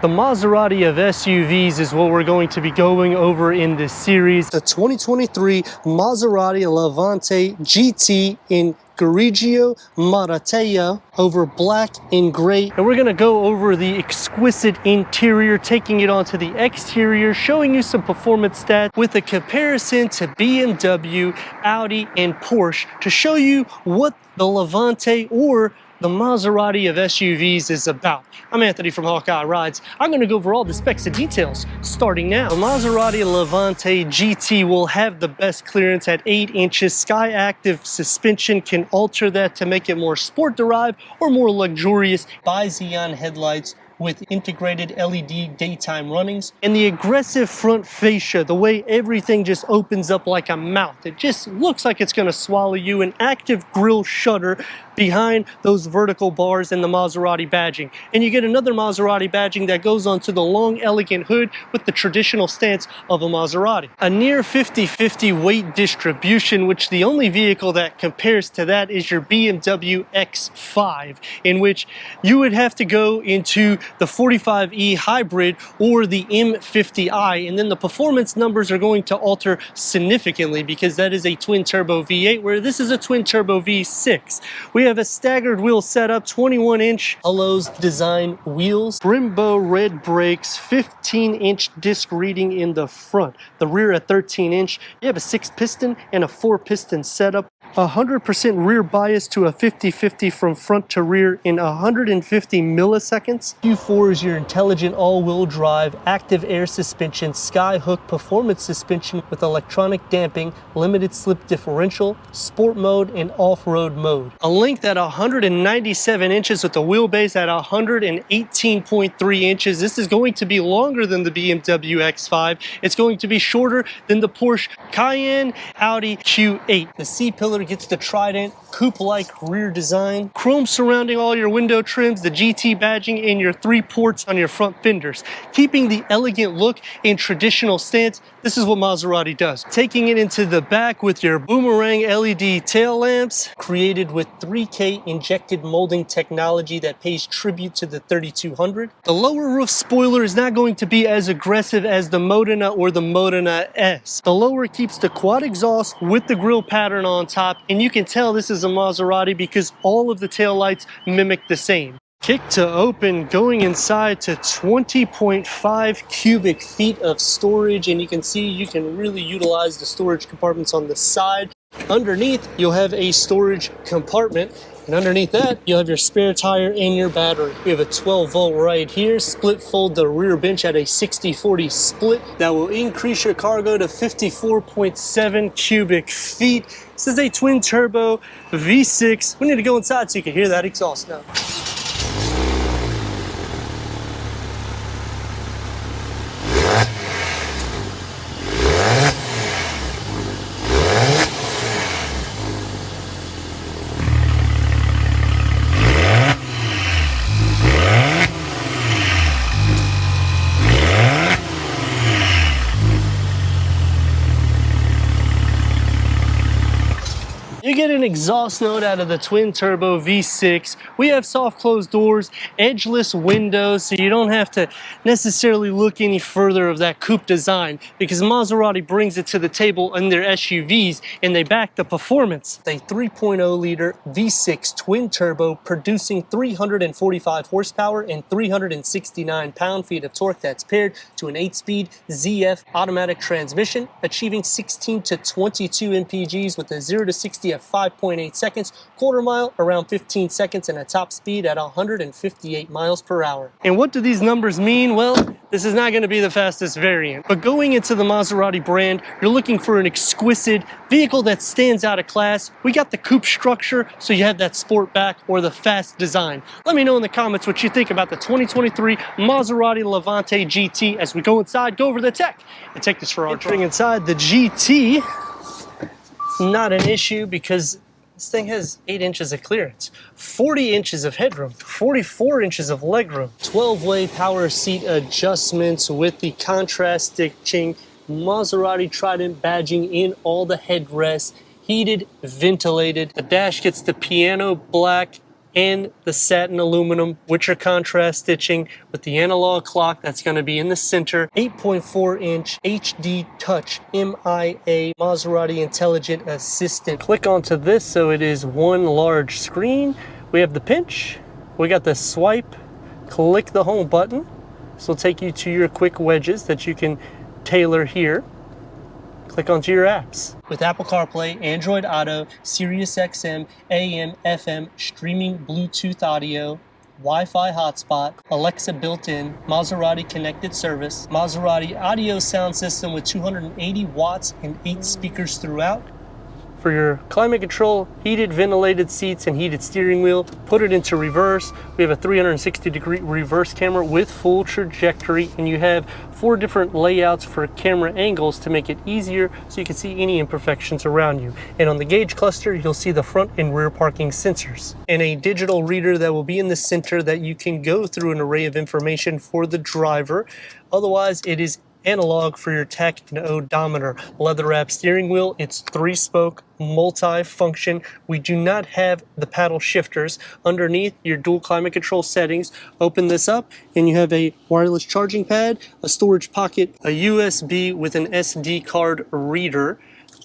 The Maserati of SUVs is what we're going to be going over in this series. The 2023 Maserati Levante GT in Grigio Maratea over black and gray. And we're gonna go over the exquisite interior, taking it onto the exterior, showing you some performance stats with a comparison to BMW, Audi, and Porsche to show you what the Levante or the Maserati of SUVs is about. I'm Anthony from Hawkeye Rides. I'm going to go over all the specs and details starting now. The Maserati Levante GT will have the best clearance at 8 inches. Sky Active suspension can alter that to make it more sport derived or more luxurious. Bi-Xenon headlights with integrated LED daytime runnings, and the aggressive front fascia, the way everything just opens up like a mouth. It just looks like it's gonna swallow you. An active grille shutter behind those vertical bars and the Maserati badging. And you get another Maserati badging that goes onto the long, elegant hood with the traditional stance of a Maserati. A near 50-50 weight distribution, which the only vehicle that compares to that is your BMW X5, in which you would have to go into the 45E hybrid or the M50i, and then the performance numbers are going to alter significantly because that is a twin turbo V8, where this is a twin turbo V6. We have a staggered wheel setup, 21-inch Alloys design wheels, Brembo red brakes, 15-inch disc reading in the front, the rear at 13-inch. You have a 6-piston and a 4-piston setup, 100% rear bias to a 50-50 from front to rear in 150 milliseconds. Q4 is your intelligent all-wheel drive, active air suspension, Skyhook performance suspension with electronic damping, limited slip differential, sport mode, and off-road mode. A length at 197 inches with the wheelbase at 118.3 inches. This is going to be longer than the BMW X5. It's going to be shorter than the Porsche Cayenne, Audi Q8. The C-pillar gets the Trident coupe-like rear design, chrome surrounding all your window trims, the GT badging, and your 3 ports on your front fenders. Keeping the elegant look and traditional stance, this is what Maserati does. Taking it into the back with your boomerang LED tail lamps, created with 3K injected molding technology that pays tribute to the 3200. The lower roof spoiler is not going to be as aggressive as the Modena or the Modena S. The lower keeps the quad exhaust with the grille pattern on top, and you can tell this is a Maserati because all of the tail lights mimic the same. Kick to open, going inside to 20.5 cubic feet of storage, and you can see you can really utilize the storage compartments on the side. Underneath, you'll have a storage compartment, and underneath that, you'll have your spare tire and your battery. We have a 12-volt right here, split fold the rear bench at a 60-40 split. That will increase your cargo to 54.7 cubic feet. This is a twin turbo V6. We need to go inside so you can hear that exhaust now. You get an exhaust note out of the twin turbo V6. We have soft closed doors, edgeless windows, so you don't have to necessarily look any further of that coupe design because Maserati brings it to the table in their SUVs and they back the performance. A 3.0 liter V6 twin turbo producing 345 horsepower and 369 pound-feet of torque that's paired to an 8-speed ZF automatic transmission, achieving 16 to 22 mpgs with a 0 to 60 at 5.8 seconds, quarter mile around 15 seconds, and a top speed at 158 miles per hour. And what do these numbers mean? Well, this is not going to be the fastest variant, but going into the Maserati brand, you're looking for an exquisite vehicle that stands out of class. We got the coupe structure, so you have that sport back or the fast design. Let me know in the comments what you think about the 2023 Maserati Levante GT as we go inside, go over the tech, and take this for our drive. Inside the GT, not an issue because this thing has 8 inches of clearance, 40 inches of headroom, 44 inches of legroom, 12-way power seat adjustments with the contrast stitching, Maserati Trident badging in all the headrests, heated, ventilated. The dash gets the piano black and the satin aluminum, which are contrast stitching with the analog clock that's going to be in the center. 8.4-inch HD Touch MIA Maserati Intelligent Assistant. Click onto this so it is one large screen. We have the pinch, we got the swipe, click the home button. This will take you to your quick wedges that you can tailor here. Click onto your apps. With Apple CarPlay, Android Auto, Sirius XM, AM, FM, streaming Bluetooth audio, Wi-Fi hotspot, Alexa built-in, Maserati connected service, Maserati audio sound system with 280 watts and 8 speakers throughout. For your climate control, heated ventilated seats and heated steering wheel, put it into reverse. We have a 360-degree reverse camera with full trajectory, and you have 4 different layouts for camera angles to make it easier so you can see any imperfections around you. And on the gauge cluster, you'll see the front and rear parking sensors. And a digital reader that will be in the center that you can go through an array of information for the driver. Otherwise, it is analog for your tach and odometer. Leather wrap steering wheel, it's 3-spoke, multi-function. We do not have the paddle shifters. Underneath your dual climate control settings, open this up and you have a wireless charging pad, a storage pocket, a USB with an SD card reader.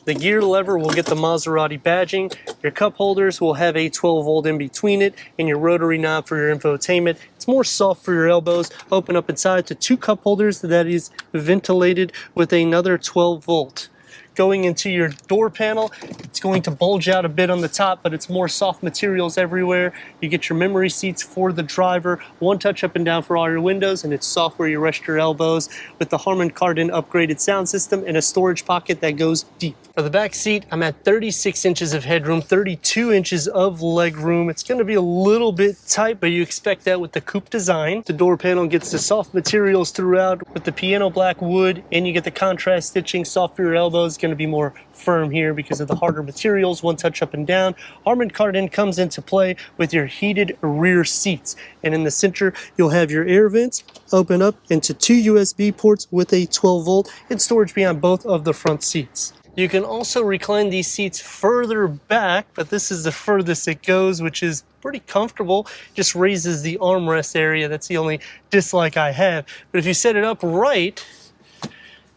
The gear lever will get the Maserati badging. Your cup holders will have a 12-volt in between it, and your rotary knob for your infotainment. It's more soft for your elbows. Open up inside to 2 cup holders that is ventilated with another 12-volt. Going into your door panel, it's going to bulge out a bit on the top, but it's more soft materials everywhere. You get your memory seats for the driver, 1 touch up and down for all your windows, and it's soft where you rest your elbows with the Harman Kardon upgraded sound system and a storage pocket that goes deep. For the back seat, I'm at 36 inches of headroom, 32 inches of leg room. It's going to be a little bit tight, but you expect that with the coupe design. The door panel gets the soft materials throughout with the piano black wood, and you get the contrast stitching, soft for your elbows. Going to be more firm here because of the harder materials, 1 touch up and down. Harman Kardon comes into play with your heated rear seats, and in the center you'll have your air vents open up into 2 USB ports with a 12-volt and storage behind both of the front seats. You can also recline these seats further back, but this is the furthest it goes, which is pretty comfortable. Just raises the armrest area. That's the only dislike I have. But if you set it up right,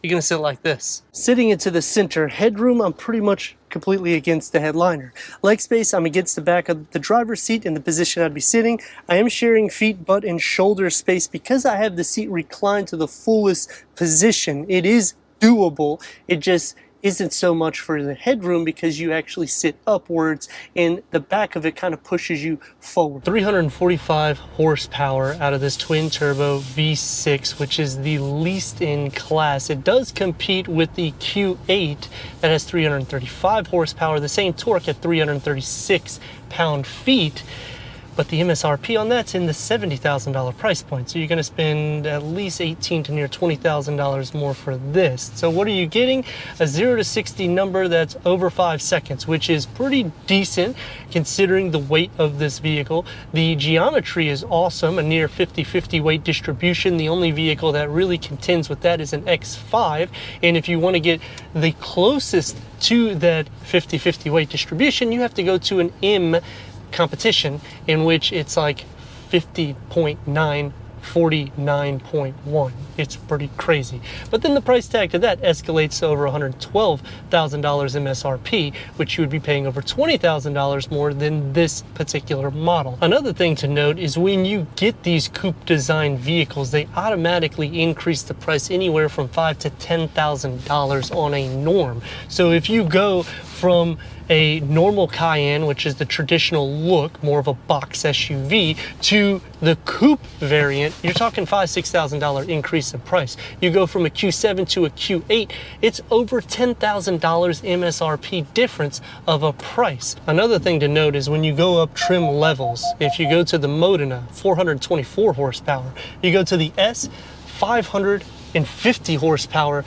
you're gonna sit like this. Sitting into the center headroom, I'm pretty much completely against the headliner. Leg space, I'm against the back of the driver's seat in the position I'd be sitting. I am sharing feet, butt, and shoulder space because I have the seat reclined to the fullest position. It is doable. It just isn't so much for the headroom because you actually sit upwards and the back of it kind of pushes you forward. 345 horsepower out of this twin turbo V6, which is the least in class. It does compete with the Q8 that has 335 horsepower, the same torque at 336 pound-feet. But the MSRP on that's in the $70,000 price point. So you're gonna spend at least $18,000 to near $20,000 more for this. So what are you getting? A 0 to 60 number that's over 5 seconds, which is pretty decent considering the weight of this vehicle. The geometry is awesome, a near 50-50 weight distribution. The only vehicle that really contends with that is an X5. And if you wanna get the closest to that 50-50 weight distribution, you have to go to an M competition in which it's like 50.9, 49.1. It's pretty crazy. But then the price tag to that escalates to over $112,000 MSRP, which you would be paying over $20,000 more than this particular model. Another thing to note is when you get these coupe design vehicles, they automatically increase the price anywhere from $5,000 to $10,000 on a norm. So if you go from a normal Cayenne, which is the traditional look, more of a box SUV, to the coupe variant, you're talking $5,000 to $6,000 increase in price. You go from a Q7 to a Q8, it's over $10,000 MSRP difference of a price. Another thing to note is when you go up trim levels, if you go to the Modena, 424 horsepower, you go to the S, 550 horsepower,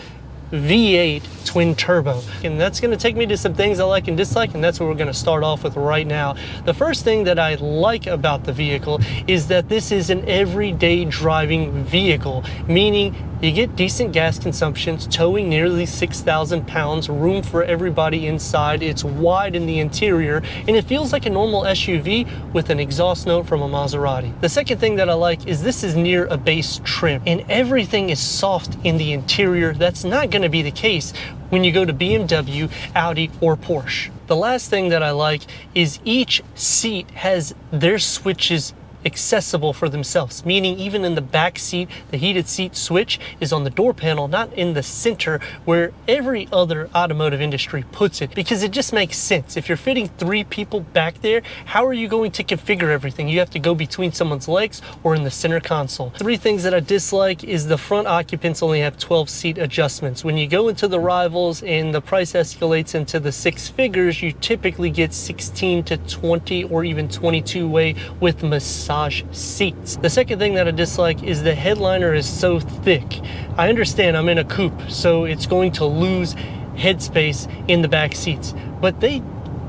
V8, twin turbo. And that's going to take me to some things I like and dislike, and that's what we're going to start off with right now. The first thing that I like about the vehicle is that this is an everyday driving vehicle, meaning you get decent gas consumptions, towing nearly 6,000 pounds, room for everybody inside. It's wide in the interior, and it feels like a normal SUV with an exhaust note from a Maserati. The second thing that I like is this is near a base trim, and everything is soft in the interior. That's not going to be the case when you go to BMW, Audi, or Porsche. The last thing that I like is each seat has their switches accessible for themselves, meaning even in the back seat, the heated seat switch is on the door panel, not in the center where every other automotive industry puts it, because it just makes sense. If you're fitting 3 people back there, how are you going to configure everything? You have to go between someone's legs or in the center console. 3 things that I dislike is the front occupants only have 12 seat adjustments. When you go into the rivals and the price escalates into the 6 figures, you typically get 16 to 20 or even 22 way with massage seats. The second thing that I dislike is the headliner is so thick. I understand I'm in a coupe, so it's going to lose headspace in the back seats, but they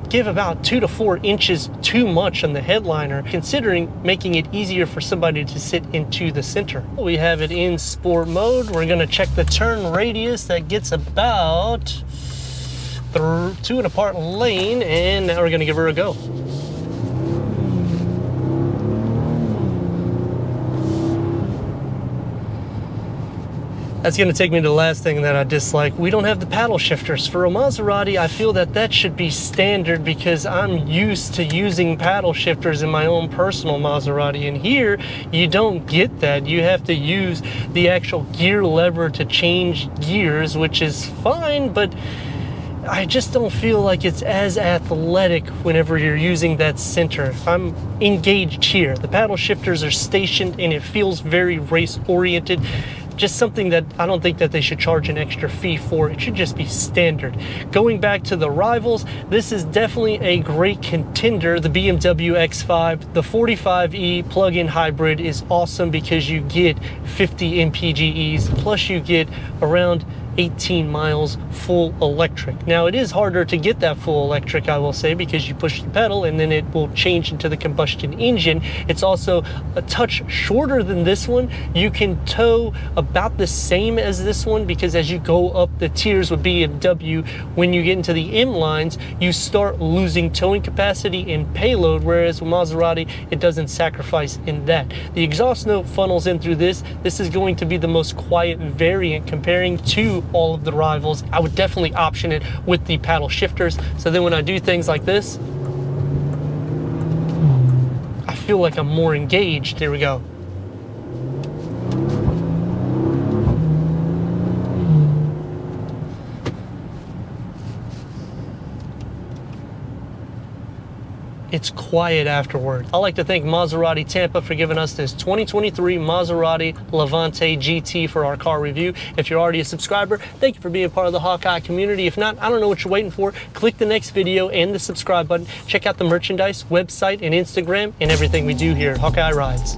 give about 2 to 4 inches too much on the headliner, considering making it easier for somebody to sit into the center. We have it in sport mode. We're going to check the turn radius. That gets about 2 and a part lane, and now we're going to give her a go. That's going to take me to the last thing that I dislike. We don't have the paddle shifters. For a Maserati, I feel that that should be standard because I'm used to using paddle shifters in my own personal Maserati. And here, you don't get that. You have to use the actual gear lever to change gears, which is fine, but I just don't feel like it's as athletic whenever you're using that center. I'm engaged here. The paddle shifters are stationed and it feels very race oriented. Just something that I don't think that they should charge an extra fee for. It should just be standard. Going back to the rivals, this is definitely a great contender. The BMW X5, the 45e plug-in hybrid is awesome because you get 50 mpges, plus you get around 18 miles full electric. Now it is harder to get that full electric, I will say, because you push the pedal and then it will change into the combustion engine. It's also a touch shorter than this one. You can tow about the same as this one because as you go up the tiers with BMW, when you get into the M lines, you start losing towing capacity and payload, whereas with Maserati, it doesn't sacrifice in that. The exhaust note funnels in through this. This is going to be the most quiet variant comparing to all of the rivals. I would definitely option it with the paddle shifters, so then when I do things like this, I feel like I'm more engaged. Here we go. It's quiet afterward. I'd like to thank Maserati Tampa for giving us this 2023 Maserati Levante GT for our car review. If you're already a subscriber, thank you for being part of the Hawkeye community. If not, I don't know what you're waiting for. Click the next video and the subscribe button. Check out the merchandise, website, and Instagram, and everything we do here at Hawkeye Rides.